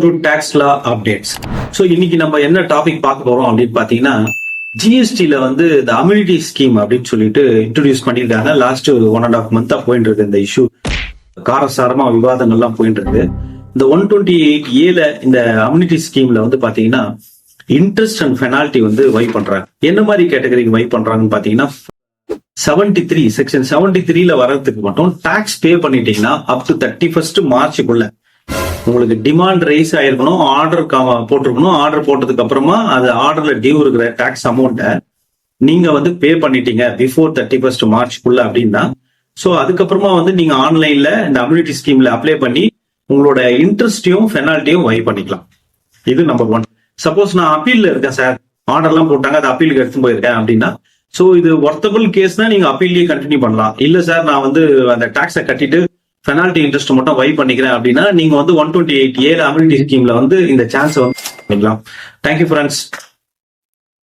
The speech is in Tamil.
to tax law updates. So இன்னைக்கு நம்ம என்ன டாபிக் பார்க்க போறோம் அப்படின்னு பாத்தீங்கன்னா, ஜிஎஸ்டில வந்து இந்த அம்யூனிட்டி ஸ்கீம் அப்படின்னு சொல்லிட்டு இன்ட்ரோடியூஸ் பண்ணியிருக்காங்க. லாஸ்ட் 1.5 month போயிட்டு இருக்கு இந்த இஷ்யூ. காரசாரமா விவாதங்கள்லாம் போயிட்டு இருக்கு. இந்த 128A இந்த அம்யூனிட்டி ஸ்கீம்ல வந்து பாத்தீங்கன்னா இன்ட்ரெஸ்ட் அண்ட் பெனால்டி வந்து வைப் பண்றாங்க. என்ன மாதிரி கேட்டகரிக்கு வைப் பண்றாங்கன்னு பாத்தீங்கன்னா, 73 செக்ஷன் 73ல வர்றதுக்கு மட்டும் டாக்ஸ் பே பண்ணிட்டீங்கன்னா அப் டு 31st மார்ச்சுக்குள்ள உங்களுக்கு டிமாண்ட் ரைஸ் ஆயிருக்கணும், ஆர்டர் போட்டிருக்கணும். ஆர்டர் போட்டதுக்கு அப்புறமா அது ஆர்டர்ல டியூ இருக்கிற டாக்ஸ் அமௌண்ட்டை நீங்க வந்து பே பண்ணிட்டீங்க பிஃபோர் 31st மார்ச்க்குள்ள அப்படின்னா, ஸோ அதுக்கப்புறமா வந்து நீங்க ஆன்லைன்ல இந்த அம்யூனிட்டி ஸ்கீம்ல அப்ளை பண்ணி உங்களோட இன்ட்ரெஸ்டையும் பெனால்ட்டியும் வை பண்ணிக்கலாம். இது நம்பர் 1. சப்போஸ் நான் அப்பீல்ல இருக்கேன் சார், ஆர்டர்லாம் போட்டாங்க, அது அப்பீலுக்கு எடுத்து போயிருக்கேன் அப்படின்னா, ஸோ இது ஒர்த்தபிள் கேஸ்னா நீங்க அப்பீல்லயே கண்டினியூ பண்ணலாம். இல்ல சார் நான் வந்து அந்த டாக்ஸை கட்டிட்டு பெனால்டி இன்ட்ரெஸ்ட் மட்டும் வை பண்ணிக்கிறேன் அப்படின்னா நீங்க வந்து 128A அம்யூனிட்டி ஸ்கீம்ல வந்து இந்த சான்ஸ் வந்து பண்ணிக்கலாம். Thank you friends.